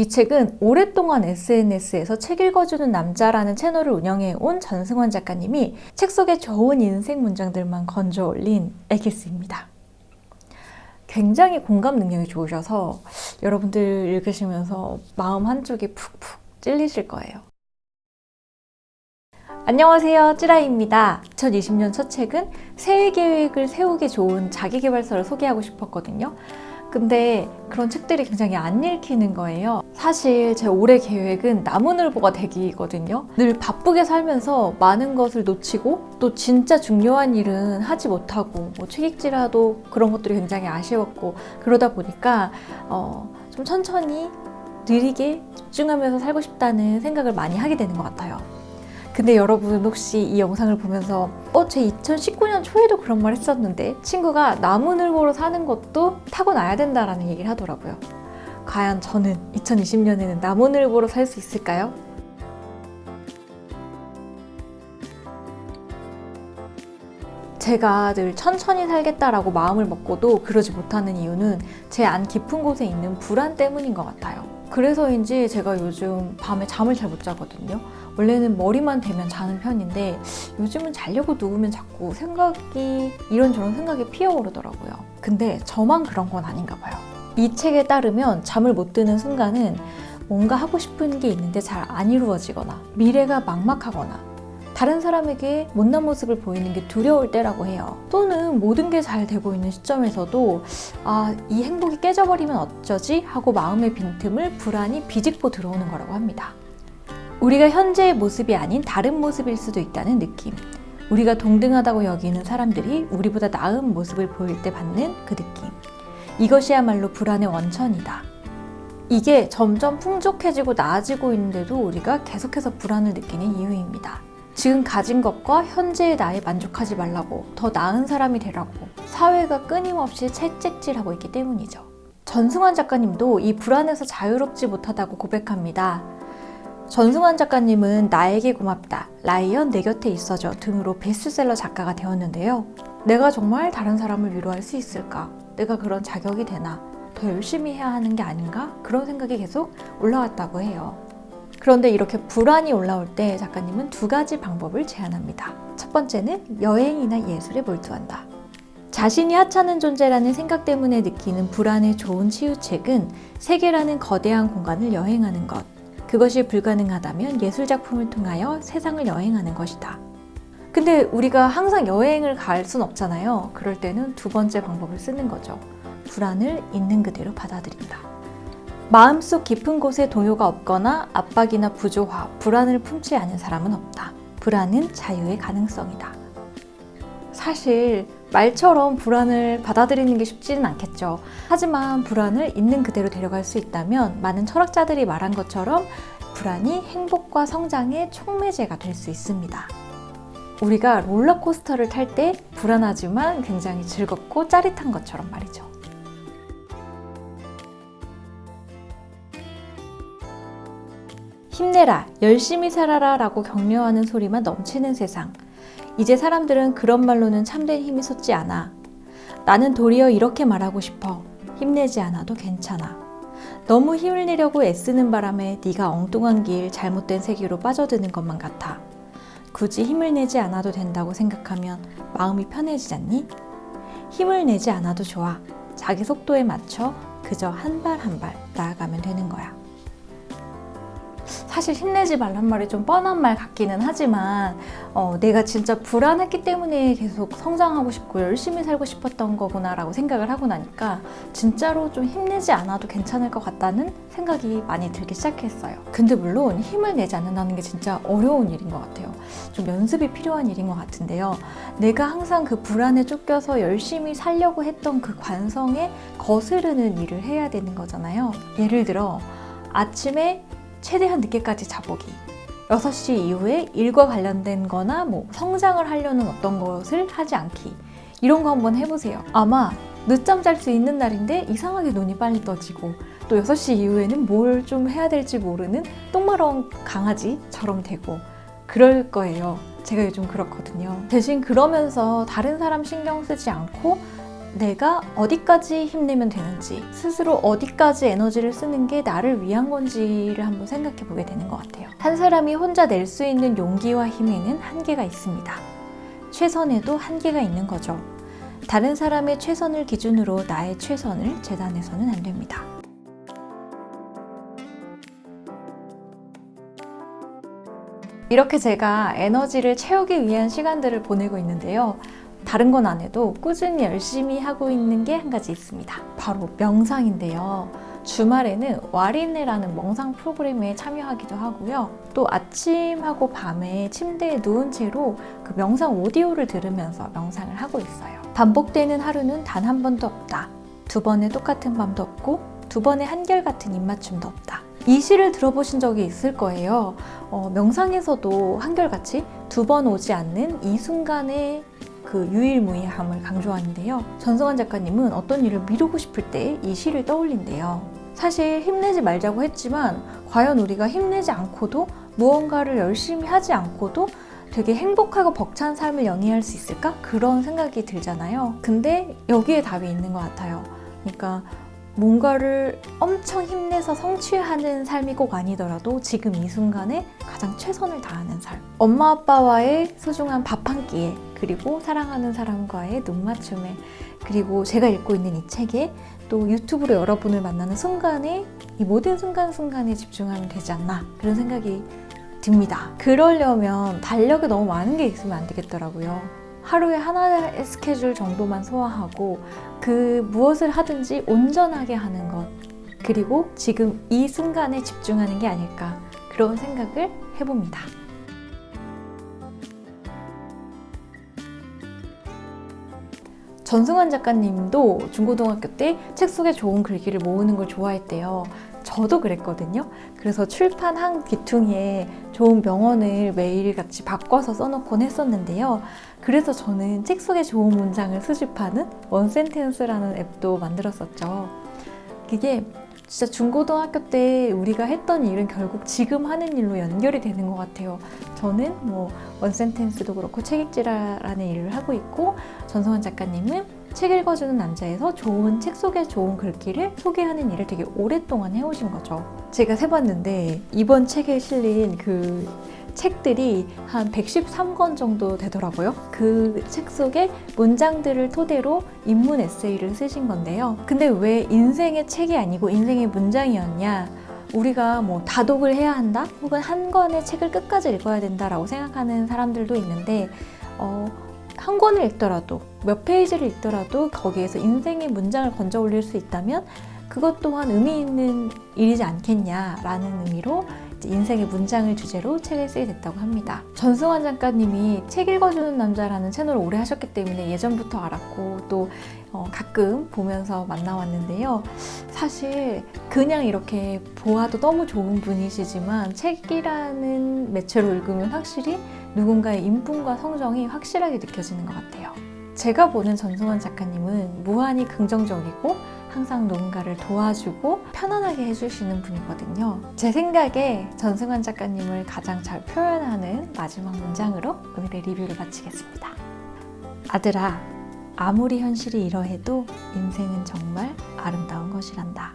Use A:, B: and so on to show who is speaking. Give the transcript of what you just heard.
A: 이 책은 오랫동안 SNS에서 책 읽어주는 남자라는 채널을 운영해온 전승환 작가님이 책 속에 좋은 인생 문장들만 건져 올린 에기스입니다. 굉장히 공감 능력이 좋으셔서 여러분들 읽으시면서 마음 한쪽이 푹푹 찔리실 거예요. 안녕하세요, 찌라이입니다. 2020년 첫 책은 새해 계획을 세우기 좋은 자기계발서를 소개하고 싶었거든요. 근데 그런 책들이 굉장히 안 읽히는 거예요. 사실 제 올해 계획은 나무늘보가 되기거든요. 늘 바쁘게 살면서 많은 것을 놓치고 또 진짜 중요한 일은 하지 못하고 책 읽지라도 그런 것들이 굉장히 아쉬웠고, 그러다 보니까 좀 천천히 느리게 집중하면서 살고 싶다는 생각을 많이 하게 되는 것 같아요. 근데 여러분 혹시 이 영상을 보면서 제 2019년 초에도 그런 말 했었는데 친구가 나무늘보로 사는 것도 타고나야 된다라는 얘기를 하더라고요. 과연 저는 2020년에는 나무늘보로 살 수 있을까요? 제가 늘 천천히 살겠다라고 마음을 먹고도 그러지 못하는 이유는 제 안 깊은 곳에 있는 불안 때문인 것 같아요. 그래서인지 제가 요즘 밤에 잠을 잘 못 자거든요. 원래는 머리만 대면 자는 편인데 요즘은 자려고 누우면 자꾸 이런저런 생각이 피어오르더라고요. 근데 저만 그런 건 아닌가 봐요. 이 책에 따르면 잠을 못 드는 순간은 뭔가 하고 싶은 게 있는데 잘 안 이루어지거나 미래가 막막하거나 다른 사람에게 못난 모습을 보이는 게 두려울 때라고 해요. 또는 모든 게 잘 되고 있는 시점에서도 이 행복이 깨져버리면 어쩌지? 하고 마음의 빈틈을 불안이 비집고 들어오는 거라고 합니다. 우리가 현재의 모습이 아닌 다른 모습일 수도 있다는 느낌. 우리가 동등하다고 여기는 사람들이 우리보다 나은 모습을 보일 때 받는 그 느낌. 이것이야말로 불안의 원천이다. 이게 점점 풍족해지고 나아지고 있는데도 우리가 계속해서 불안을 느끼는 이유입니다. 지금 가진 것과 현재의 나에 만족하지 말라고, 더 나은 사람이 되라고 사회가 끊임없이 채찍질하고 있기 때문이죠. 전승환 작가님도 이 불안에서 자유롭지 못하다고 고백합니다. 전승환 작가님은 나에게 고맙다, 라이언 내 곁에 있어줘 등으로 베스트셀러 작가가 되었는데요. 내가 정말 다른 사람을 위로할 수 있을까? 내가 그런 자격이 되나? 더 열심히 해야 하는 게 아닌가? 그런 생각이 계속 올라왔다고 해요. 그런데 이렇게 불안이 올라올 때 작가님은 두 가지 방법을 제안합니다. 첫 번째는 여행이나 예술에 몰두한다. 자신이 하찮은 존재라는 생각 때문에 느끼는 불안의 좋은 치유책은 세계라는 거대한 공간을 여행하는 것. 그것이 불가능하다면 예술작품을 통하여 세상을 여행하는 것이다. 근데 우리가 항상 여행을 갈 순 없잖아요. 그럴 때는 두 번째 방법을 쓰는 거죠. 불안을 있는 그대로 받아들인다. 마음속 깊은 곳에 동요가 없거나 압박이나 부조화, 불안을 품지 않은 사람은 없다. 불안은 자유의 가능성이다. 사실 말처럼 불안을 받아들이는 게 쉽지는 않겠죠. 하지만 불안을 있는 그대로 데려갈 수 있다면 많은 철학자들이 말한 것처럼 불안이 행복과 성장의 촉매제가 될 수 있습니다. 우리가 롤러코스터를 탈 때 불안하지만 굉장히 즐겁고 짜릿한 것처럼 말이죠. 힘내라, 열심히 살아라 라고 격려하는 소리만 넘치는 세상. 이제 사람들은 그런 말로는 참된 힘이 솟지 않아. 나는 도리어 이렇게 말하고 싶어. 힘내지 않아도 괜찮아. 너무 힘을 내려고 애쓰는 바람에 네가 엉뚱한 길, 잘못된 세계로 빠져드는 것만 같아. 굳이 힘을 내지 않아도 된다고 생각하면 마음이 편해지잖니? 힘을 내지 않아도 좋아. 자기 속도에 맞춰 그저 한 발 한 발 나아가면 되는 거야. 사실 힘내지 말란 말이 좀 뻔한 말 같기는 하지만 내가 진짜 불안했기 때문에 계속 성장하고 싶고 열심히 살고 싶었던 거구나 라고 생각을 하고 나니까 진짜로 좀 힘내지 않아도 괜찮을 것 같다는 생각이 많이 들기 시작했어요. 근데 물론 힘을 내지 않는다는 게 진짜 어려운 일인 것 같아요. 좀 연습이 필요한 일인 것 같은데요. 내가 항상 그 불안에 쫓겨서 열심히 살려고 했던 그 관성에 거스르는 일을 해야 되는 거잖아요. 예를 들어 아침에 최대한 늦게까지 자보기, 6시 이후에 일과 관련된 거나 성장을 하려는 어떤 것을 하지 않기, 이런 거 한번 해보세요. 아마 늦잠 잘 수 있는 날인데 이상하게 눈이 빨리 떠지고 또 6시 이후에는 뭘 좀 해야 될지 모르는 똥마려운 강아지처럼 되고 그럴 거예요. 제가 요즘 그렇거든요. 대신 그러면서 다른 사람 신경 쓰지 않고 내가 어디까지 힘내면 되는지, 스스로 어디까지 에너지를 쓰는 게 나를 위한 건지를 한번 생각해 보게 되는 것 같아요. 한 사람이 혼자 낼 수 있는 용기와 힘에는 한계가 있습니다. 최선에도 한계가 있는 거죠. 다른 사람의 최선을 기준으로 나의 최선을 재단해서는 안 됩니다. 이렇게 제가 에너지를 채우기 위한 시간들을 보내고 있는데요. 다른 건 안 해도 꾸준히 열심히 하고 있는 게 한 가지 있습니다. 바로 명상인데요. 주말에는 와리네라는 명상 프로그램에 참여하기도 하고요. 또 아침하고 밤에 침대에 누운 채로 그 명상 오디오를 들으면서 명상을 하고 있어요. 반복되는 하루는 단 한 번도 없다. 2번의 똑같은 밤도 없고 2번의 한결같은 입맞춤도 없다. 이 시를 들어보신 적이 있을 거예요. 명상에서도 한결같이 2번 오지 않는 이 순간의 그 유일무이함을 강조하는데요. 전승환 작가님은 어떤 일을 미루고 싶을 때 이 시를 떠올린대요. 사실 힘내지 말자고 했지만 과연 우리가 힘내지 않고도 무언가를 열심히 하지 않고도 되게 행복하고 벅찬 삶을 영위할 수 있을까? 그런 생각이 들잖아요. 근데 여기에 답이 있는 것 같아요. 그러니까 뭔가를 엄청 힘내서 성취하는 삶이 꼭 아니더라도 지금 이 순간에 가장 최선을 다하는 삶. 엄마 아빠와의 소중한 밥 한 끼에, 그리고 사랑하는 사람과의 눈 맞춤에, 그리고 제가 읽고 있는 이 책에, 또 유튜브로 여러분을 만나는 순간에, 이 모든 순간순간에 집중하면 되지 않나, 그런 생각이 듭니다. 그러려면 달력에 너무 많은 게 있으면 안 되겠더라고요. 하루에 하나의 스케줄 정도만 소화하고 그 무엇을 하든지 온전하게 하는 것, 그리고 지금 이 순간에 집중하는 게 아닐까, 그런 생각을 해봅니다. 전승환 작가님도 중고등학교 때 책 속에 좋은 글귀를 모으는 걸 좋아했대요. 저도 그랬거든요. 그래서 출판 한 귀퉁이에 좋은 명언을 매일같이 바꿔서 써놓곤 했었는데요. 그래서 저는 책 속에 좋은 문장을 수집하는 원센텐스라는 앱도 만들었었죠. 그게 진짜 중고등학교 때 우리가 했던 일은 결국 지금 하는 일로 연결이 되는 것 같아요. 저는 원센텐스도 그렇고 책 읽기라는 일을 하고 있고, 전성환 작가님은 책 읽어주는 남자에서 좋은 책 속에 좋은 글귀를 소개하는 일을 되게 오랫동안 해오신 거죠. 제가 세봤는데 이번 책에 실린 그 책들이 한 113권 정도 되더라고요. 그 책 속에 문장들을 토대로 인문 에세이를 쓰신 건데요. 근데 왜 인생의 책이 아니고 인생의 문장이었냐? 우리가 다독을 해야 한다? 혹은 한 권의 책을 끝까지 읽어야 된다라고 생각하는 사람들도 있는데, 한 권을 읽더라도, 몇 페이지를 읽더라도 거기에서 인생의 문장을 건져 올릴 수 있다면 그것 또한 의미 있는 일이지 않겠냐라는 의미로 인생의 문장을 주제로 책을 쓰게 됐다고 합니다. 전승환 작가님이 책 읽어주는 남자라는 채널을 오래 하셨기 때문에 예전부터 알았고, 또 가끔 보면서 만나왔는데요. 사실 그냥 이렇게 보아도 너무 좋은 분이시지만 책이라는 매체로 읽으면 확실히 누군가의 인품과 성정이 확실하게 느껴지는 것 같아요. 제가 보는 전승환 작가님은 무한히 긍정적이고 항상 누군가를 도와주고 편안하게 해주시는 분이거든요. 제 생각에 전승환 작가님을 가장 잘 표현하는 마지막 문장으로 오늘의 리뷰를 마치겠습니다. 아들아, 아무리 현실이 이러해도 인생은 정말 아름다운 것이란다.